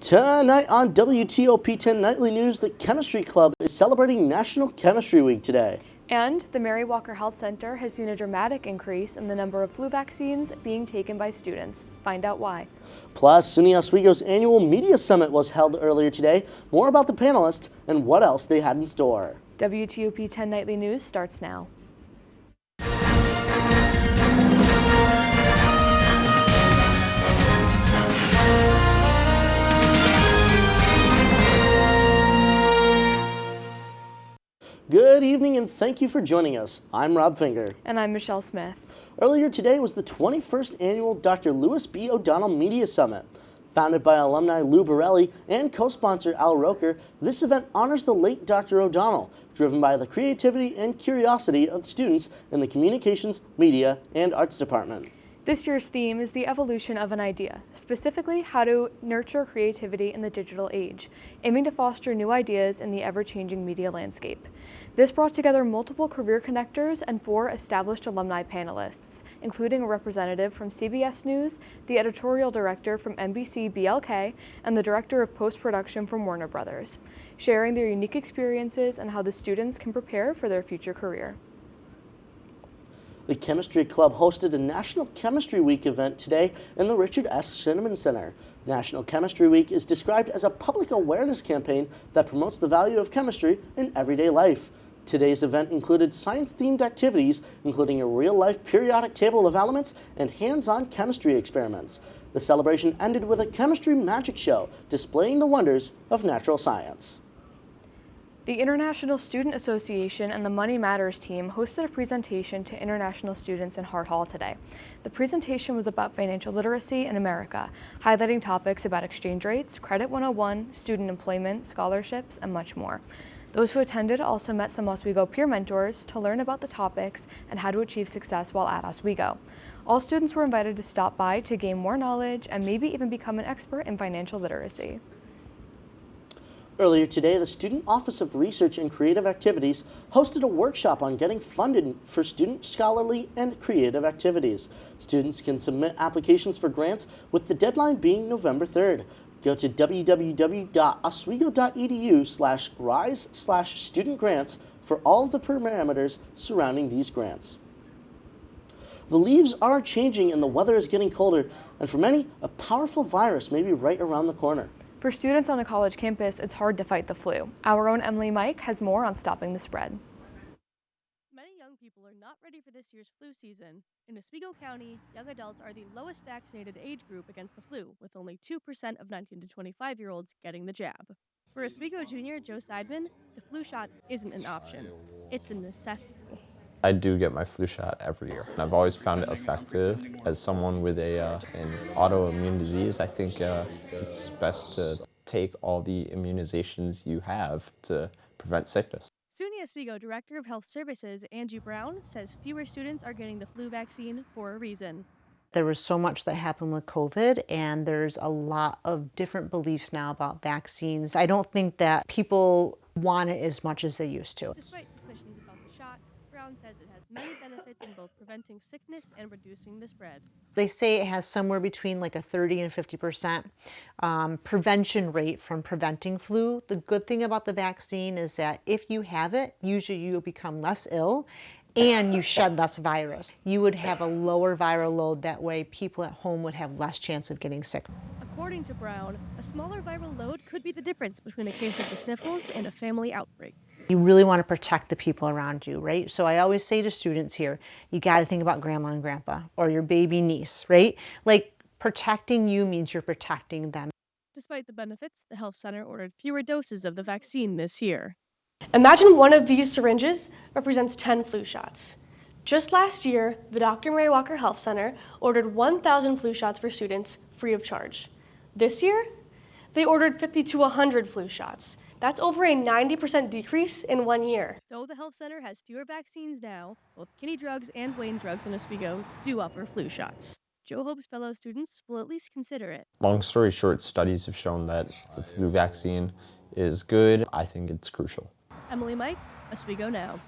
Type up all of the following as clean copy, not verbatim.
Tonight on WTOP-10 Nightly News, the Chemistry Club is celebrating National Chemistry Week today. And the Mary Walker Health Center has seen a dramatic increase in the number of flu vaccines being taken by students. Find out why. Plus, SUNY Oswego's annual Media Summit was held earlier today. More about the panelists and what else they had in store. WTOP-10 Nightly News starts now. Good evening and thank you for joining us. I'm Rob Finger. And I'm Michelle Smith. Earlier today was the 21st annual Dr. Lewis B. O'Donnell Media Summit. Founded by alumni Lou Borelli and co-sponsor Al Roker, this event honors the late Dr. O'Donnell, driven by the creativity and curiosity of students in the Communications, Media, and Arts Department. This year's theme is the evolution of an idea, specifically how to nurture creativity in the digital age, aiming to foster new ideas in the ever-changing media landscape. This brought together multiple career connectors and 4 established alumni panelists, including a representative from CBS News, the editorial director from NBC BLK, and the director of post-production from Warner Brothers, sharing their unique experiences and how the students can prepare for their future career. The Chemistry Club hosted a National Chemistry Week event today in the Richard S. Cinnamon Center. National Chemistry Week is described as a public awareness campaign that promotes the value of chemistry in everyday life. Today's event included science-themed activities, including a real-life periodic table of elements and hands-on chemistry experiments. The celebration ended with a chemistry magic show displaying the wonders of natural science. The International Student Association and the Money Matters team hosted a presentation to international students in Hart Hall today. The presentation was about financial literacy in America, highlighting topics about exchange rates, Credit 101, student employment, scholarships, and much more. Those who attended also met some Oswego peer mentors to learn about the topics and how to achieve success while at Oswego. All students were invited to stop by to gain more knowledge and maybe even become an expert in financial literacy. Earlier today, the Student Office of Research and Creative Activities hosted a workshop on getting funded for student scholarly and creative activities. Students can submit applications for grants with the deadline being November 3rd. Go to www.oswego.edu/rise/student grants for all of the parameters surrounding these grants. The leaves are changing and the weather is getting colder, and for many, a powerful virus may be right around the corner. For students on a college campus, it's hard to fight the flu. Our own Emily Mike has more on stopping the spread. Many young people are not ready for this year's flu season. In Oswego County, young adults are the lowest vaccinated age group against the flu, with only 2% of 19 to 25-year-olds getting the jab. For Oswego junior Joe Seidman, the flu shot isn't an option. It's a necessity. I do get my flu shot every year. I've always found it effective. As someone with an autoimmune disease, I think it's best to take all the immunizations you have to prevent sickness. SUNY Oswego Director of Health Services, Angie Brown, says fewer students are getting the flu vaccine for a reason. There was so much that happened with COVID, and there's a lot of different beliefs now about vaccines. I don't think that people want it as much as they used to. Despite suspicions about the shot, Brown says it has many benefits in both preventing sickness and reducing the spread. They say it has somewhere between like a 30 and 50% prevention rate from preventing flu. The good thing about the vaccine is that if you have it, usually you'll become less ill and you shed less virus. You would have a lower viral load. That way people at home would have less chance of getting sick. According to Brown, a smaller viral load could be the difference between a case of the sniffles and a family outbreak. You really want to protect the people around you, right? So I always say to students here, you got to think about grandma and grandpa or your baby niece, right? Like, protecting you means you're protecting them. Despite the benefits, the health center ordered fewer doses of the vaccine this year. Imagine one of these syringes represents 10 flu shots. Just last year, the Dr. Mary Walker Health Center ordered 1,000 flu shots for students free of charge. This year, they ordered 50 to 100 flu shots. That's over a 90% decrease in 1 year. Though the health center has fewer vaccines now, both Kinney Drugs and Wayne Drugs in Oswego do offer flu shots. Joe hopes fellow students will at least consider it. Long story short, studies have shown that the flu vaccine is good. I think it's crucial. Emily Mike, Oswego Now.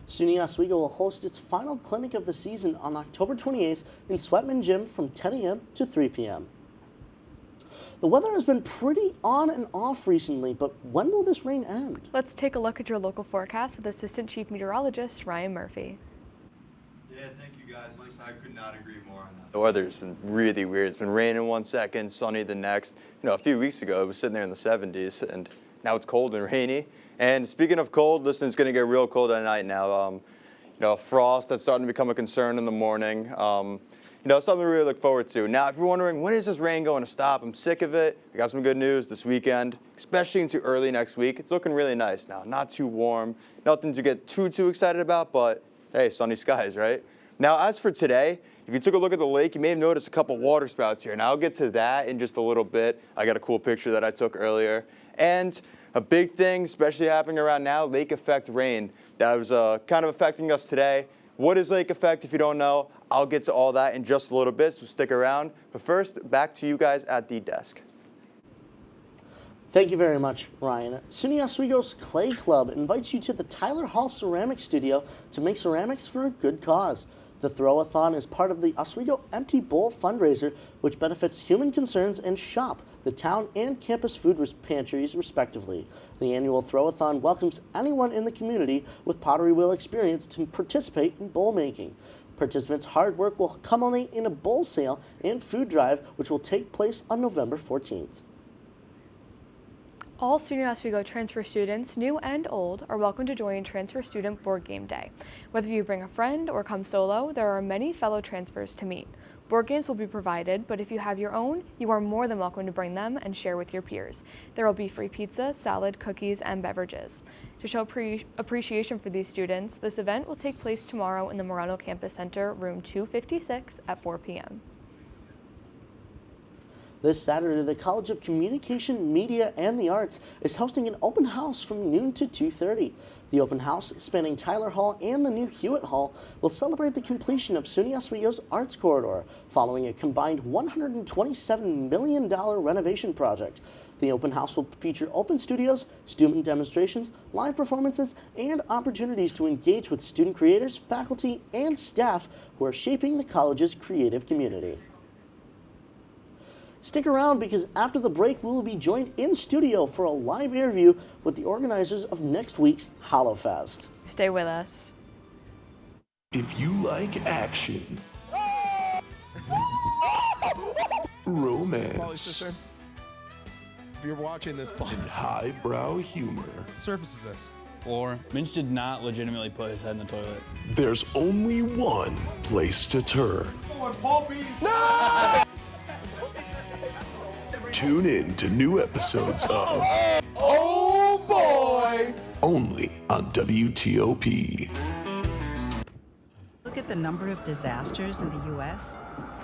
SUNY Oswego will host its final clinic of the season on October 28th in Sweatman Gym from 10 a.m. to 3 p.m. The weather has been pretty on and off recently, but when will this rain end? Let's take a look at your local forecast with Assistant Chief Meteorologist Ryan Murphy. Yeah, thank you guys. Lisa, I could not agree more on that. The weather's been really weird. It's been raining one second, sunny the next. You know, a few weeks ago it was sitting there in the 70s, and now it's cold and rainy. And speaking of cold, listen, it's going to get real cold at night now. You know, frost that's starting to become a concern in the morning. You know, something to really look forward to. Now, if you're wondering, when is this rain going to stop? I'm sick of it. I got some good news this weekend, especially into early next week. It's looking really nice now. Not too warm, nothing to get too excited about, but hey, sunny skies, right? Now, as for today, if you took a look at the lake, you may have noticed a couple water spouts here. Now, I'll get to that in just a little bit. I got a cool picture that I took earlier. And a big thing, especially happening around now, lake effect rain. That was kind of affecting us today. What is lake effect, if you don't know? I'll get to all that in just a little bit, so stick around. But first, back to you guys at the desk. Thank you very much, Ryan. SUNY Oswego's Clay Club invites you to the Tyler Hall Ceramic Studio to make ceramics for a good cause. The Throw-a-thon is part of the Oswego Empty Bowl fundraiser, which benefits Human Concerns and SHOP, the town and campus food pantries, respectively. The annual Throw-a-thon welcomes anyone in the community with pottery wheel experience to participate in bowl making. Participants' hard work will culminate in a bowl sale and food drive, which will take place on November 14th. All SUNY Oswego transfer students, new and old, are welcome to join Transfer Student Board Game Day. Whether you bring a friend or come solo, there are many fellow transfers to meet. Board games will be provided, but if you have your own, you are more than welcome to bring them and share with your peers. There will be free pizza, salad, cookies, and beverages. To show appreciation for these students, this event will take place tomorrow in the Morano Campus Center, room 256 at 4 p.m. This Saturday, the College of Communication, Media, and the Arts is hosting an open house from noon to 2:30. The open house, spanning Tyler Hall and the new Hewitt Hall, will celebrate the completion of SUNY Oswego's Arts Corridor, following a combined $127 million renovation project. The open house will feature open studios, student demonstrations, live performances, and opportunities to engage with student creators, faculty, and staff who are shaping the college's creative community. Stick around, because after the break, we will be joined in studio for a live interview with the organizers of next week's HoloFest. Stay with us. If you like action, romance, if you're watching this, and highbrow humor, surface is this? Floor. Minch did not legitimately put his head in the toilet. there's only one place to turn. Tune in to new episodes of Oh boy! only on WTOP. Look at the number of disasters in the U.S.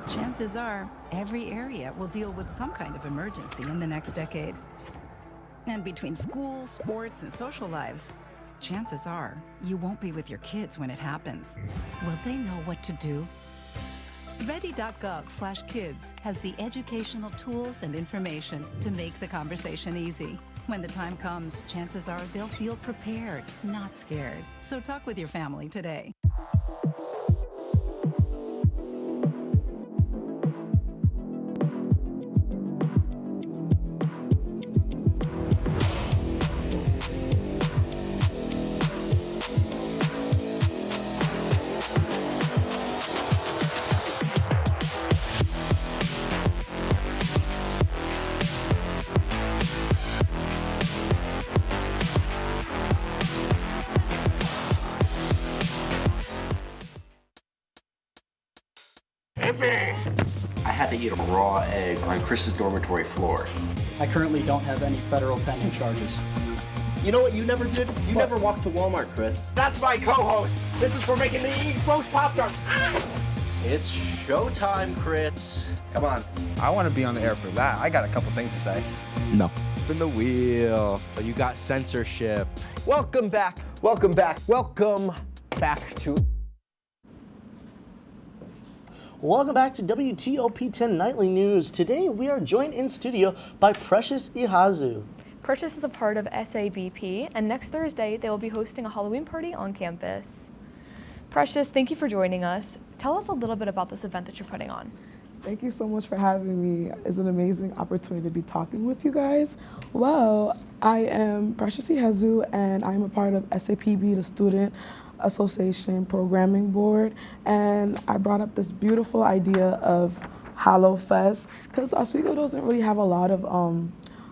Chances are every area will deal with some kind of emergency in the next decade. And between school, sports, and social lives, chances are you won't be with your kids when it happens. Will they know what to do? Ready.gov/kids has the educational tools and information to make the conversation easy. When the time comes, chances are they'll feel prepared, not scared. So talk with your family today. I had to eat a raw egg on Chris's dormitory floor. I currently don't have any federal pending charges. You know what you never did? You never walked to Walmart, Chris. That's my co-host. This is for making me eat roast Pop-Tarts. It's showtime, Chris. Come on. I want to be on the air for that. I got a couple things to say. No. Spin the wheel. So you got censorship. Welcome back. Welcome back. Welcome back to... Welcome back to WTOP-10 Nightly News. Today we are joined in studio by Precious Ihazu. Precious is a part of SABP, and next Thursday they will be hosting a Halloween party on campus. Precious, thank you for joining us. Tell us a little bit about this event that you're putting on. Thank you so much for having me. It's an amazing opportunity to be talking with you guys. Well, I am Precious Ihezu, and I'm a part of SAPB, the Student Association Programming Board, and I brought up this beautiful idea of Hallow Fest, because Oswego doesn't really have a lot of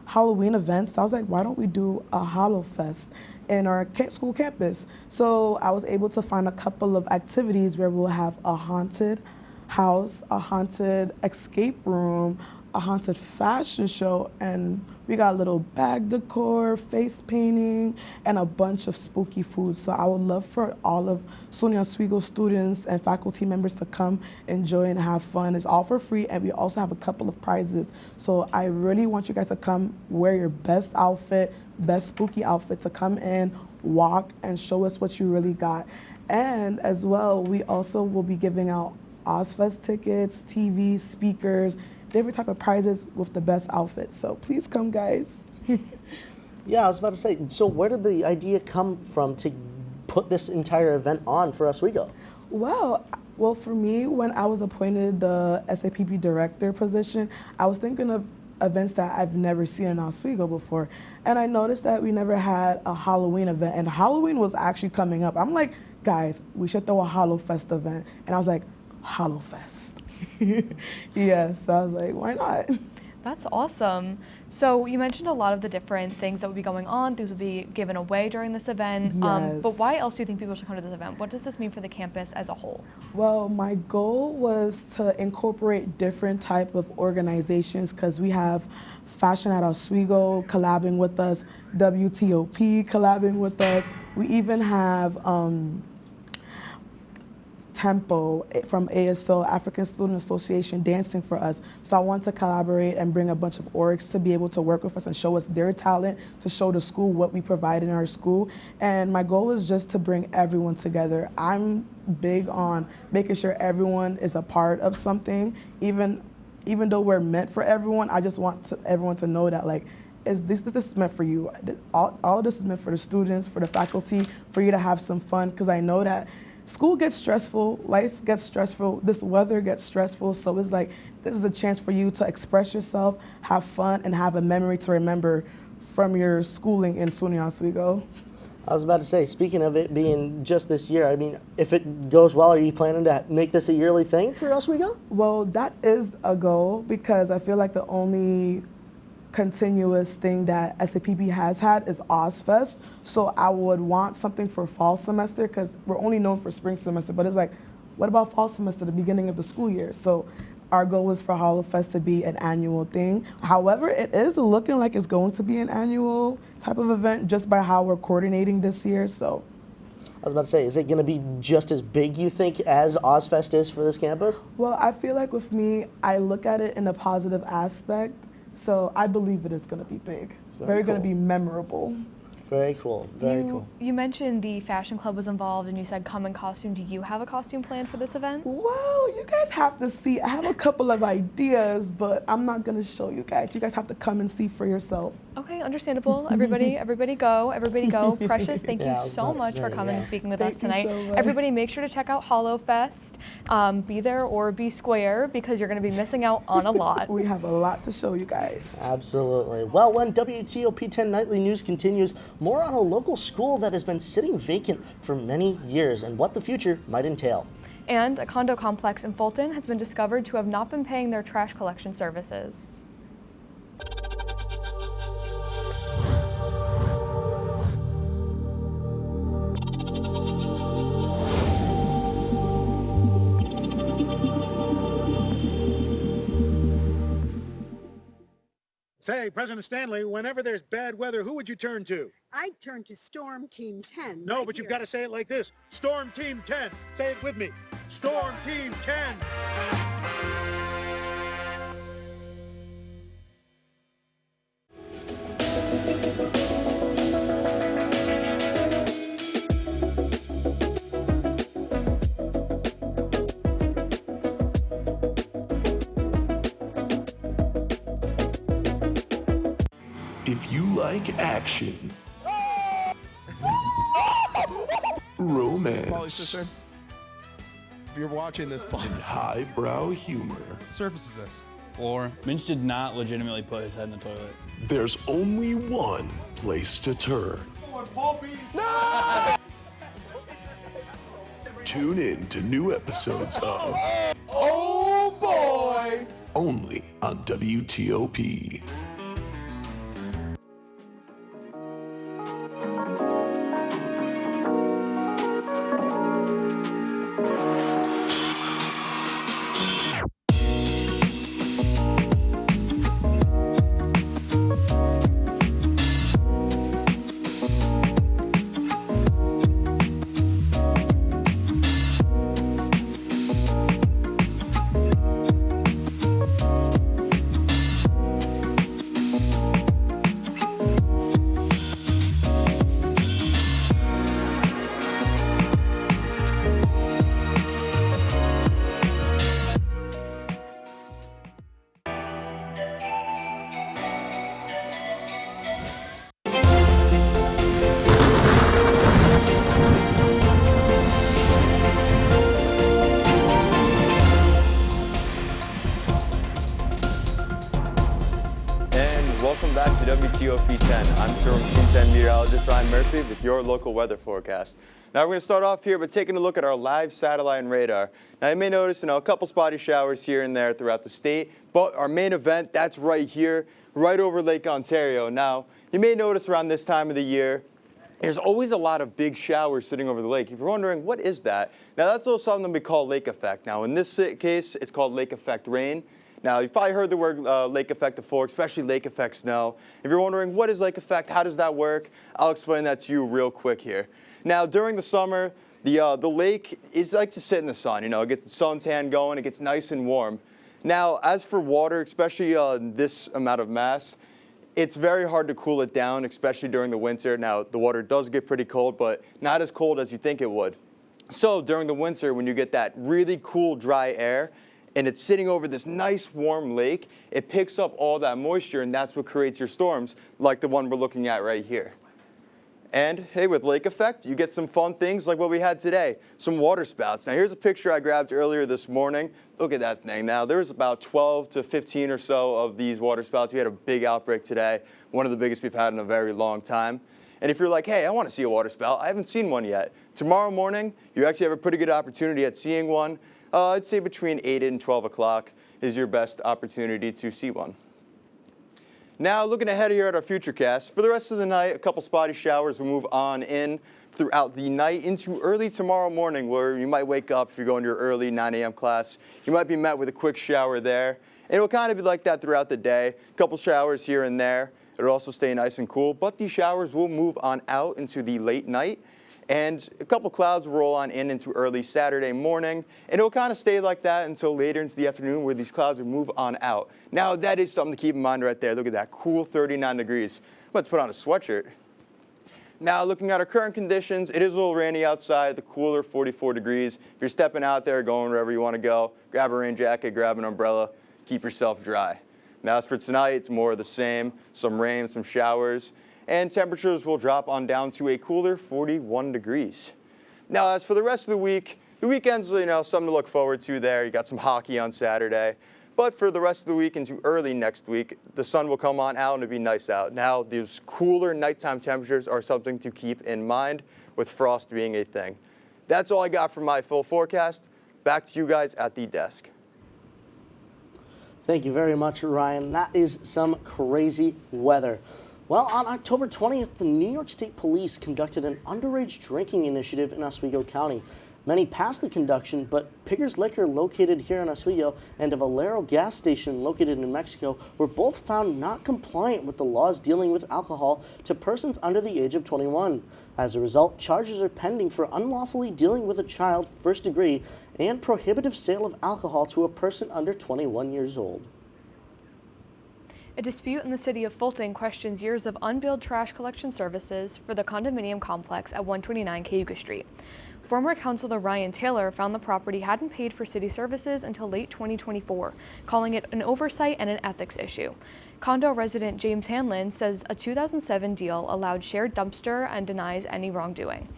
Halloween events. So I was like, why don't we do a Hallow Fest in our school campus? So I was able to find a couple of activities where we'll have a haunted house, a haunted escape room, a haunted fashion show, and we got little bag decor, face painting, and a bunch of spooky food. So I would love for all of SUNY Oswego students and faculty members to come enjoy and have fun. It's all for free, and we also have a couple of prizes. So I really want you guys to come wear your best outfit, best spooky outfit, to come in, walk, and show us what you really got. And as well, we also will be giving out Ozfest tickets, TV, speakers, different type of prizes with the best outfits. So please come, guys. Yeah, I was about to say, so where did the idea come from to put this entire event on for Oswego? Well, for me, when I was appointed the SAPB director position, I was thinking of events that I've never seen in Oswego before. And I noticed that we never had a Halloween event, and Halloween was actually coming up. I'm like, guys, we should throw a Hallow Fest event. And I was like, Hallow Fest. Yeah, so I was like, why not? That's awesome. So you mentioned a lot of the different things that would be going on, things would be given away during this event. Yes. But why else do you think people should come to this event? What does this mean for the campus as a whole? Well, my goal was to incorporate different type of organizations, because we have Fashion at Oswego collabing with us, WTOP collabing with us. We even have Tempo from ASO, African Student Association, dancing for us. So I want to collaborate and bring a bunch of orgs to be able to work with us and show us their talent, to show the school what we provide in our school. And my goal is just to bring everyone together. I'm big on making sure everyone is a part of something. Even though we're meant for everyone, I just want everyone to know that, like, this is meant for you. All of this is meant for the students, for the faculty, for you to have some fun, because I know that school gets stressful, life gets stressful, this weather gets stressful, so it's like, this is a chance for you to express yourself, have fun, and have a memory to remember from your schooling in SUNY Oswego. I was about to say, speaking of it being just this year, I mean, if it goes well, are you planning to make this a yearly thing for Oswego? Well, that is a goal, because I feel like the only continuous thing that SAPB has had is Ozfest. So I would want something for fall semester, because we're only known for spring semester, but it's like, what about fall semester, the beginning of the school year? So our goal is for Hallow Fest to be an annual thing. However, it is looking like it's going to be an annual type of event just by how we're coordinating this year. So I was about to say, is it going to be just as big, you think, as Ozfest is for this campus? Well, I feel like with me, I look at it in a positive aspect. So I believe it is going to be big, very going to be memorable. Very cool, very cool. You mentioned the fashion club was involved, and you said come in costume. Do you have a costume planned for this event? Well, you guys have to see. I have a couple of ideas, but I'm not going to show you guys. You guys have to come and see for yourself. Okay, understandable. Everybody go. Everybody go. Precious, thank you so much for coming and speaking with us tonight. So everybody, make sure to check out Hallow Fest. Be there or be square, because you're going to be missing out on a lot. We have a lot to show you guys. Absolutely. Well, when WTOP-10 Nightly News continues, more on a local school that has been sitting vacant for many years and what the future might entail. And a condo complex in Fulton has been discovered to have not been paying their trash collection services. Say, President Stanley, whenever there's bad weather, who would you turn to? I'd turn to Storm Team 10. No, but you've got to say it like this. Storm Team 10. Say it with me. Storm Team 10. If you like action, romance, you're watching this pod. And highbrow humor. Surface is this? Floor. Minch did not legitimately put his head in the toilet. There's only one place to turn. No! Tune in to new episodes of Oh boy! only on WTOP. Welcome back to WTOP-10. I'm Storm Team 10 meteorologist Ryan Murphy with your local weather forecast. Now we're going to start off here by taking a look at our live satellite and radar. Now you may notice, a couple spotty showers here and there throughout the state, but our main event, that's right here, right over Lake Ontario. Now you may notice around this time of the year, there's always a lot of big showers sitting over the lake. If you're wondering, what is that? Now that's a little something we call lake effect. Now in this case, it's called lake effect rain. Now, you've probably heard the word lake effect before, especially lake effect snow. If you're wondering, what is lake effect? How does that work? I'll explain that to you real quick here. Now, during the summer, the lake is like to sit in the sun. It gets the suntan going. It gets nice and warm. Now, as for water, especially this amount of mass, it's very hard to cool it down, especially during the winter. Now, the water does get pretty cold, but not as cold as you think it would. So, during the winter, when you get that really cool, dry air, and it's sitting over this nice warm lake, it picks up all that moisture, and that's what creates your storms, like the one we're looking at right here. And hey, with lake effect, you get some fun things like what we had today, some water spouts. Now here's a picture I grabbed earlier this morning. Look at that thing. Now there's about 12 to 15 or so of these water spouts. We had a big outbreak today, one of the biggest we've had in a very long time. And if you're like, hey, I want to see a water spout, I haven't seen one yet. Tomorrow morning, you actually have a pretty good opportunity at seeing one. I'd say between 8 and 12 o'clock is your best opportunity to see one. Now, looking ahead here at our futurecast, for the rest of the night, a couple spotty showers will move on in throughout the night into early tomorrow morning, where you might wake up if you're going to your early 9 a.m. class. You might be met with a quick shower there. And it will kind of be like that throughout the day. A couple showers here and there. It'll also stay nice and cool, but these showers will move on out into the late night. And a couple clouds will roll on in into early Saturday morning, and it'll kind of stay like that until later into the afternoon, where these clouds will move on out. Now, that is something to keep in mind right there. Look at that cool 39 degrees. I'm about to put on a sweatshirt. Now, looking at our current conditions, it is a little rainy outside, the cooler 44 degrees. If you're stepping out there, going wherever you want to go, grab a rain jacket, grab an umbrella, keep yourself dry. Now, as for tonight, it's more of the same, some rain, some showers. And temperatures will drop on down to a cooler 41 degrees. Now, as for the rest of the weekend's, something to look forward to there. You got some hockey on Saturday. But for the rest of the week into early next week, the sun will come on out and it'll be nice out. Now, these cooler nighttime temperatures are something to keep in mind, with frost being a thing. That's all I got for my full forecast. Back to you guys at the desk. Thank you very much, Ryan. That is some crazy weather. Well, on October 20th, the New York State Police conducted an underage drinking initiative in Oswego County. Many passed the conduction, but Pigger's Liquor, located here in Oswego, and a Valero gas station located in Mexico were both found not compliant with the laws dealing with alcohol to persons under the age of 21. As a result, charges are pending for unlawfully dealing with a child, first degree, and prohibitive sale of alcohol to a person under 21 years old. A dispute in the city of Fulton questions years of unbilled trash collection services for the condominium complex at 129 Cayuga Street. Former Councilor Ryan Taylor found the property hadn't paid for city services until late 2024, calling it an oversight and an ethics issue. Condo resident James Hanlon says a 2007 deal allowed shared dumpster and denies any wrongdoing.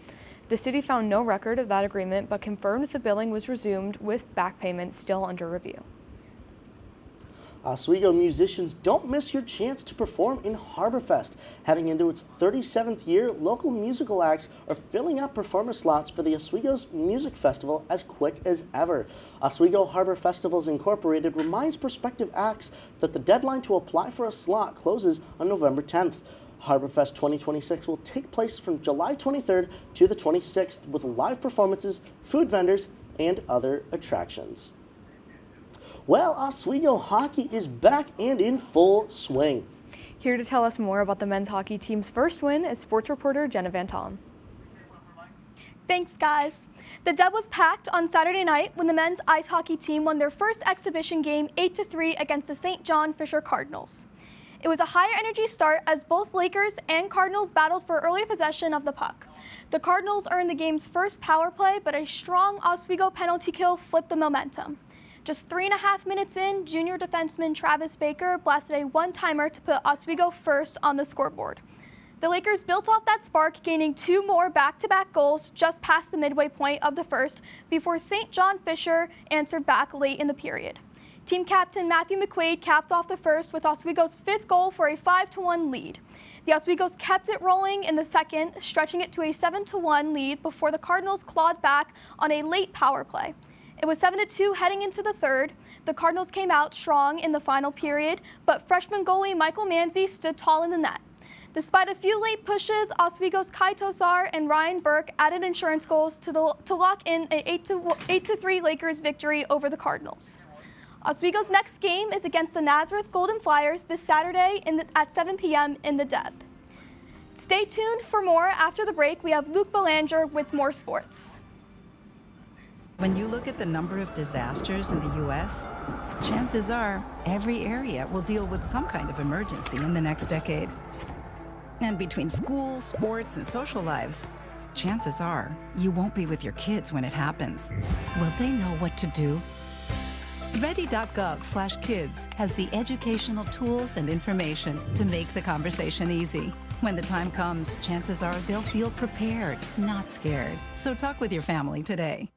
The city found no record of that agreement but confirmed the billing was resumed with back payments still under review. Oswego musicians, don't miss your chance to perform in Harborfest. Heading into its 37th year, local musical acts are filling up performer slots for the Oswego's Music Festival as quick as ever. Oswego Harbor Festivals Incorporated reminds prospective acts that the deadline to apply for a slot closes on November 10th. Harborfest 2026 will take place from July 23rd to the 26th with live performances, food vendors, and other attractions. Well, Oswego hockey is back and in full swing. Here to tell us more about the men's hockey team's first win is sports reporter Jenna Van Tom. Thanks, guys. The Deb was packed on Saturday night when the men's ice hockey team won their first exhibition game 8-3 against the St. John Fisher Cardinals. It was a higher energy start as both Lakers and Cardinals battled for early possession of the puck. The Cardinals earned the game's first power play, but a strong Oswego penalty kill flipped the momentum. Just 3.5 minutes in, junior defenseman Travis Baker blasted a one-timer to put Oswego first on the scoreboard. The Lakers built off that spark, gaining 2 more back-to-back goals just past the midway point of the first before St. John Fisher answered back late in the period. Team captain Matthew McQuaid capped off the first with Oswego's 5th goal for a 5-1 lead. The Oswegos kept it rolling in the second, stretching it to a 7-1 lead before the Cardinals clawed back on a late power play. It was 7-2 heading into the third. The Cardinals came out strong in the final period, but freshman goalie Michael Manzi stood tall in the net. Despite a few late pushes, Oswego's Kai Tosar and Ryan Burke added insurance goals to lock in an 8-3 Lakers victory over the Cardinals. Oswego's next game is against the Nazareth Golden Flyers this Saturday at 7 p.m. in the Deb. Stay tuned for more. After the break, we have Luke Belanger with more sports. When you look at the number of disasters in the U.S., chances are every area will deal with some kind of emergency in the next decade. And between school, sports, and social lives, chances are you won't be with your kids when it happens. Will they know what to do? Ready.gov/kids has the educational tools and information to make the conversation easy. When the time comes, chances are they'll feel prepared, not scared. So talk with your family today.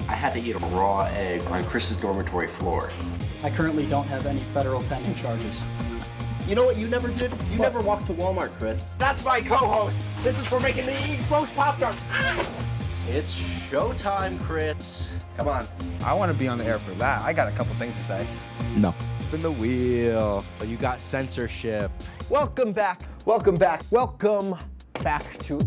I had to eat a raw egg on Chris's dormitory floor. I currently don't have any federal pending charges. You know what you never did? You never walked to Walmart, Chris. That's my co-host. This is for making me eat roast Pop-Tarts. It's showtime, Chris. Come on. I want to be on the air for that. I got a couple things to say. No. Spin the wheel. But you got censorship. Welcome back. Welcome back. Welcome back to...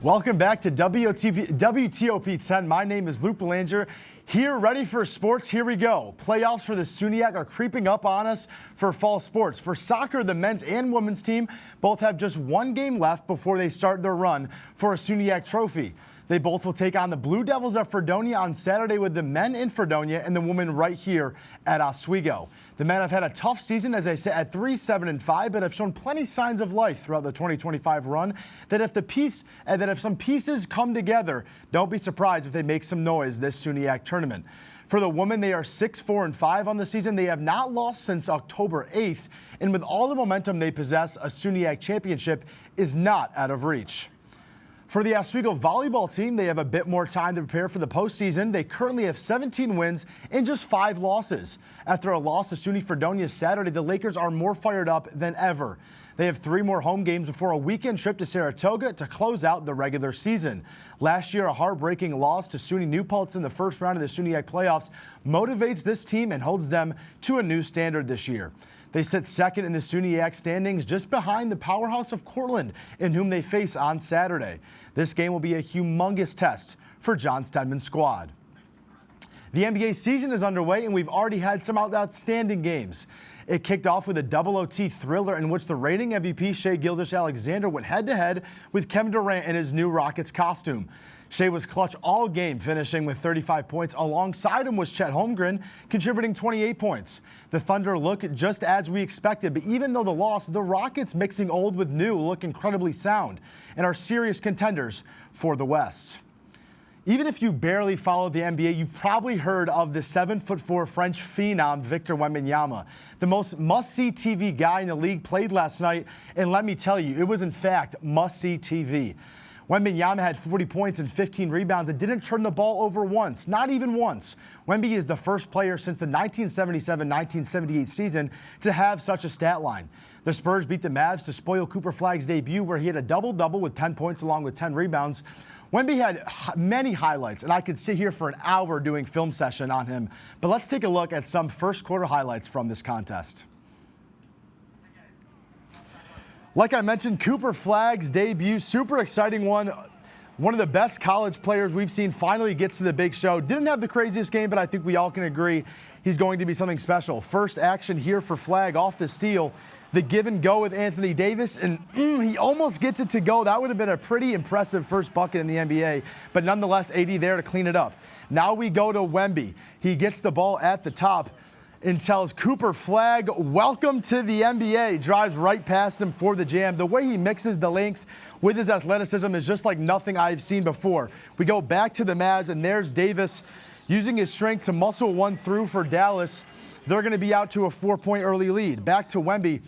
Welcome back to WTOP-10. My name is Luke Belanger. Here, ready for sports. Here we go. Playoffs for the SUNYAC are creeping up on us for fall sports. For soccer, the men's and women's team both have just one game left before they start their run for a SUNYAC trophy. They both will take on the Blue Devils of Fredonia on Saturday, with the men in Fredonia and the women right here at Oswego. The men have had a tough season, as I said, at 3-7-5, but have shown plenty signs of life throughout the 2025 run. That if some pieces come together, don't be surprised if they make some noise this SUNYAC tournament. For the women, they are 6-4-5 on the season. They have not lost since October 8th, and with all the momentum they possess, a SUNYAC championship is not out of reach. For the Oswego volleyball team, they have a bit more time to prepare for the postseason. They currently have 17 wins and just 5 losses. After a loss to SUNY Fredonia Saturday, the Lakers are more fired up than ever. They have 3 more home games before a weekend trip to Saratoga to close out the regular season. Last year, a heartbreaking loss to SUNY New Paltz in the first round of the SUNYAC playoffs motivates this team and holds them to a new standard this year. They sit second in the SUNYAC standings, just behind the powerhouse of Cortland, in whom they face on Saturday. This game will be a humongous test for John Stedman's squad. The NBA season is underway, and we've already had some outstanding games. It kicked off with a double OT thriller in which the reigning MVP Shai Gilgeous-Alexander went head-to-head with Kevin Durant in his new Rockets costume. Shai was clutch all game, finishing with 35 points. Alongside him was Chet Holmgren, contributing 28 points. The Thunder look just as we expected, but even though the loss, the Rockets, mixing old with new, look incredibly sound and are serious contenders for the West. Even if you barely follow the NBA, you've probably heard of the 7'4" French phenom Victor Wembanyama. The most must-see TV guy in the league played last night, and let me tell you, it was in fact must-see TV. Wembanyama had 40 points and 15 rebounds and didn't turn the ball over once, not even once. Wemby is the first player since the 1977-1978 season to have such a stat line. The Spurs beat the Mavs to spoil Cooper Flagg's debut, where he had a double-double with 10 points along with 10 rebounds. Wemby had many highlights, and I could sit here for an hour doing film session on him. But let's take a look at some first quarter highlights from this contest. Like I mentioned, Cooper Flagg's debut, super exciting one. One of the best college players we've seen finally gets to the big show. Didn't have the craziest game, but I think we all can agree he's going to be something special. First action here for Flagg off the steal. The give and go with Anthony Davis, and he almost gets it to go. That would have been a pretty impressive first bucket in the NBA, but nonetheless, AD there to clean it up. Now we go to Wemby. He gets the ball at the top and tells Cooper Flagg, welcome to the NBA. Drives right past him for the jam. The way he mixes the length with his athleticism is just like nothing I've seen before. We go back to the Mavs, and there's Davis using his strength to muscle one through for Dallas. They're going to be out to a 4-point early lead. Back to Wemby.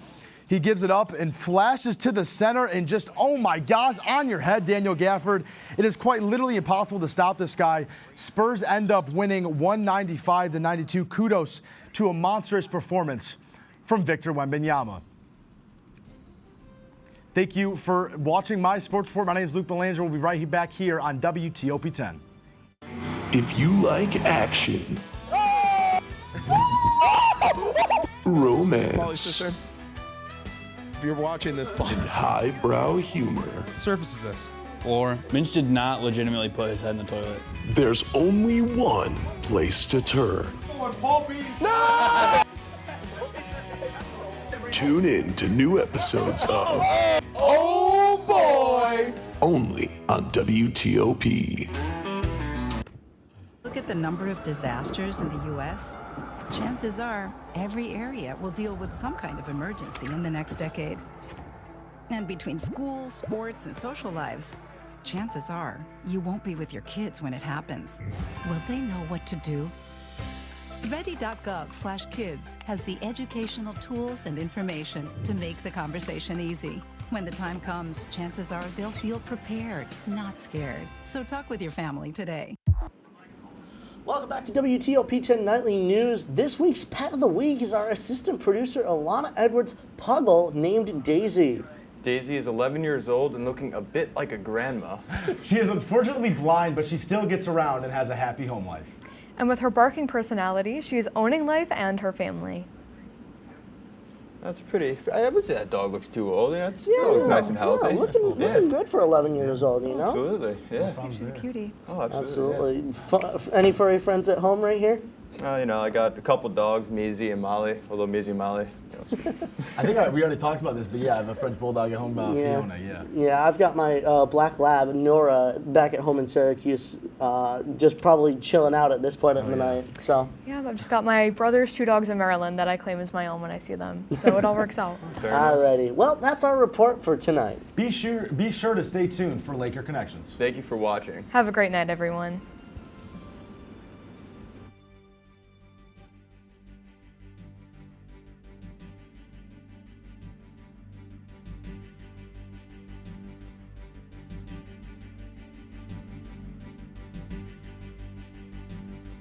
He gives it up and flashes to the center and just, oh my gosh, on your head, Daniel Gafford. It is quite literally impossible to stop this guy. Spurs end up winning 195-92. Kudos to a monstrous performance from Victor Wembanyama. Thank you for watching my sports report. My name is Luke Belanger. We'll be right back here on WTOP-10. If you like action, romance, if you're watching this, and highbrow humor, surface is this. Floor. Minch did not legitimately put his head in the toilet. there's only one place to turn. No! Tune in to new episodes of Oh boy! only on WTOP. Look at the number of disasters in the U.S. Chances are every area will deal with some kind of emergency in the next decade. And between school, sports, and social lives, chances are you won't be with your kids when it happens. Will they know what to do? Ready.gov/kids has the educational tools and information to make the conversation easy. When the time comes, chances are they'll feel prepared, not scared. So talk with your family today. Welcome back to WTOP-10 Nightly News. This week's Pet of the Week is our assistant producer, Alana Edwards-Puggle, named Daisy. Daisy is 11 years old and looking a bit like a grandma. She is unfortunately blind, but she still gets around and has a happy home life. And with her barking personality, she is owning life and her family. That's pretty. I would say that dog looks too old. Yeah, it's looks nice and healthy. Yeah, looking good for 11 years old, you know? Absolutely, yeah. She's a cutie. Oh, absolutely. Any furry friends at home right here? You know, I got a couple dogs, Measy and Molly, a little Measy and Molly. I think we already talked about this, but yeah, I have a French Bulldog at home, Fiona, yeah. Yeah, I've got my black lab, Nora, back at home in Syracuse, just probably chilling out at this point of the night, so. Yeah, I've just got my brother's 2 dogs in Maryland that I claim as my own when I see them, so it all works out. Alrighty, well, that's our report for tonight. Be sure to stay tuned for Laker Connections. Thank you for watching. Have a great night, everyone.